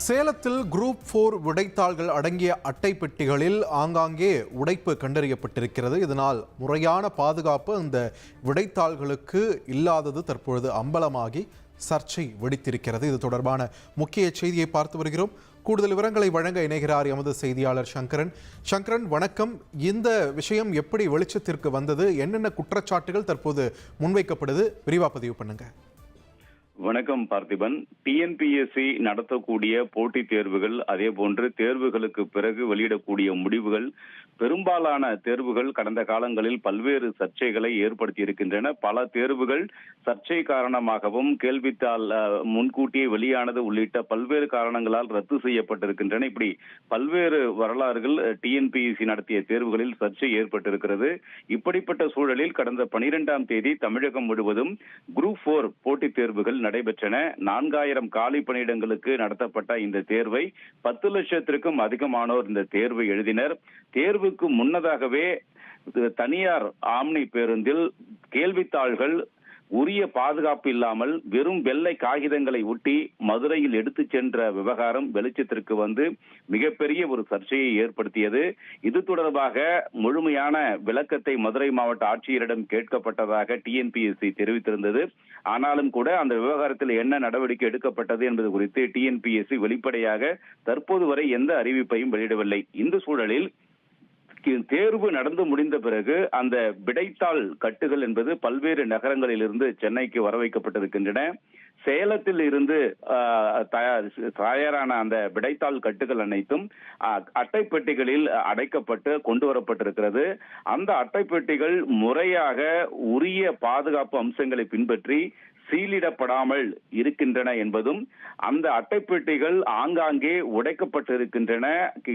சேலத்தில் குரூப் 4 விடைத்தாள்கள் அடங்கிய அட்டை பெட்டிகளில் ஆங்காங்கே உடைப்பு கண்டறியப்பட்டிருக்கிறது. இதனால் முறையான பாதுகாப்பு இந்த விடைத்தாள்களுக்கு இல்லாதது தற்பொழுது அம்பலமாகி சர்ச்சை வெடித்திருக்கிறது. இது தொடர்பான முக்கிய செய்தியை பார்த்து வருகிறோம். கூடுதல் விவரங்களை வழங்க இணைகிறார் எமது செய்தியாளர் சங்கரன். சங்கரன், வணக்கம். இந்த விஷயம் எப்படி வெளிச்சத்திற்கு வந்தது? என்னென்ன குற்றச்சாட்டுகள் தற்போது முன்வைக்கப்படுது? விரிவா பதிவு பண்ணுங்க. வணக்கம் பார்த்திபன். டிஎன்பிஎஸ்சி நடத்தக்கூடிய போட்டித் தேர்வுகள், அதே போன்று தேர்வுகளுக்கு பிறகு வெளியிடக்கூடிய முடிவுகள், பெரும்பாலான தேர்வுகள் கடந்த காலங்களில் பல்வேறு சர்ச்சைகளை ஏற்படுத்தி இருக்கின்றன. பல தேர்வுகள் சர்ச்சை காரணமாகவும், கேள்வித்தாள் முன்கூட்டியே வெளியானது உள்ளிட்ட பல்வேறு காரணங்களால் ரத்து செய்யப்பட்டிருக்கின்றன. இப்படி பல்வேறு வரலாறுகள் டிஎன்பிஎஸ்சி நடத்திய தேர்வுகளில் சர்ச்சை ஏற்பட்டிருக்கிறது. இப்படிப்பட்ட சூழலில் கடந்த 12ஆம் தேதி தமிழகம் முழுவதும் குரூப் 4 போட்டித் தேர்வுகள் நடைபெற்றன. 4000 காலி பணியிடங்களுக்கு நடத்தப்பட்ட இந்த தேர்வை 10 லட்சத்திற்கும் அதிகமானோர் இந்த தேர்வை எழுதினர். தேர்வுக்கு முன்னதாகவே தனியார் ஆம்னி பேருந்தில் கேள்வித்தாள்கள் உரிய பாதுகாப்பு இல்லாமல் வெறும் வெள்ளை காகிதங்களை ஒட்டி மதுரையில் எடுத்துச் சென்ற விவகாரம் வெளிச்சத்திற்கு வந்து மிகப்பெரிய ஒரு சர்ச்சையை ஏற்படுத்தியது. இது தொடர்பாக முழுமையான விளக்கத்தை மதுரை மாவட்ட ஆட்சியரிடம் கேட்கப்பட்டதாக டிஎன்பிஎஸ்சி தெரிவித்திருந்தது. ஆனாலும் கூட அந்த விவகாரத்தில் என்ன நடவடிக்கை எடுக்கப்பட்டது என்பது குறித்து டிஎன்பிஎஸ்சி வெளிப்படையாக தற்போது வரை எந்த அறிவிப்பையும் வெளியிடவில்லை. இந்த சூழலில் தேர்வு நடந்து முடிந்த பிறகு அந்த விடைத்தாள் கட்டுகள் என்பது பல்வேறு நகரங்களில் இருந்து சென்னைக்கு வர வைக்கப்பட்டிருக்கின்றன. சேலத்தில் இருந்து தயாரான அந்த விடைத்தாள் கட்டுகள் அனைத்தும் அட்டை பெட்டிகளில் அடைக்கப்பட்டு கொண்டு வரப்பட்டிருக்கிறது. அந்த அட்டை பெட்டிகள் முறையாக உரிய பாதுகாப்பு அம்சங்களை பின்பற்றி சீலிடப்படாமல் இருக்கின்றன என்பதும், அந்த அட்டைப்பெட்டிகள் ஆங்காங்கே உடைக்கப்பட்டிருக்கின்றன,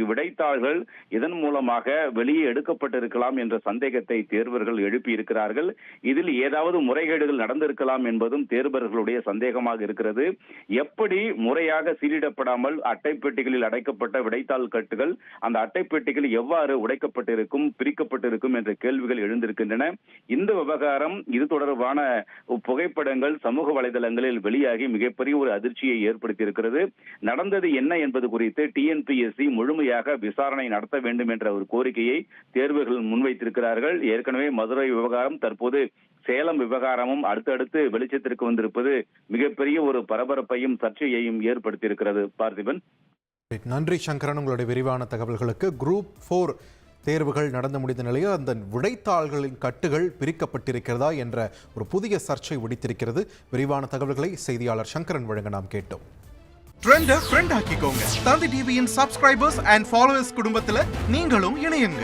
விடைத்தாள்கள் இதன் மூலமாக வெளியே எடுக்கப்பட்டிருக்கலாம் என்ற சந்தேகத்தை தேர்வர்கள் எழுப்பியிருக்கிறார்கள். இதில் ஏதாவது முறைகேடுகள் நடந்திருக்கலாம் என்பதும் தேர்வர்களுடைய சந்தேகமாக இருக்கிறது. எப்படி முறையாக சீலிடப்படாமல் அட்டைப்பெட்டிகளில் அடைக்கப்பட்ட விடைத்தாள் கட்டுகள் அந்த அட்டைப்பெட்டிகள் எவ்வாறு உடைக்கப்பட்டிருக்கும், பிரிக்கப்பட்டிருக்கும் என்ற கேள்விகள் எழுந்திருக்கின்றன. இந்த விவகாரம், இது தொடர்பான புகைப்படங்கள் சமூக வலைதளங்களில் வெளியாகி மிகப்பெரிய ஒரு அதிர்ச்சியை ஏற்படுத்தி இருக்கிறது. நடந்தது என்ன என்பது குறித்து டிஎன்பிஎஸ்சி முழுமையாக விசாரணை நடத்த வேண்டும் என்ற ஒரு கோரிக்கையை தேர்வுகள் முன்வைத்திருக்கிறார்கள். ஏற்கனவே மதுரை விவகாரம், தற்போது சேலம் விவகாரமும் அடுத்தடுத்து வெளிச்சத்திற்கு வந்திருப்பது மிகப்பெரிய ஒரு பரபரப்பையும் சர்ச்சையையும் ஏற்படுத்தி இருக்கிறது. பார்த்திபன், நன்றி சங்கரன், உங்களுடைய விரிவான தகவல்களுக்கு. குரூப் 4 தேர்வுகள் நடந்து முடிந்த நிலையில் அந்த விடைத்தாள்களின் கட்டுகள் பிரிக்கப்பட்டிருக்கிறதா என்ற ஒரு புதிய சர்ச்சை வெடித்திருக்கிறது. விரிவான தகவல்களை செய்தியாளர் சங்கரன் வழங்க நாம் கேட்டோம். ட்ரெண்டை ஃப்ரெண்ட் ஆக்கிக்கோங்க. தந்தி டிவியின் சப்ஸ்கிரைபர்ஸ் அண்ட் ஃபாலோவர்ஸ் குடும்பத்தில் நீங்களும் இணையுங்க.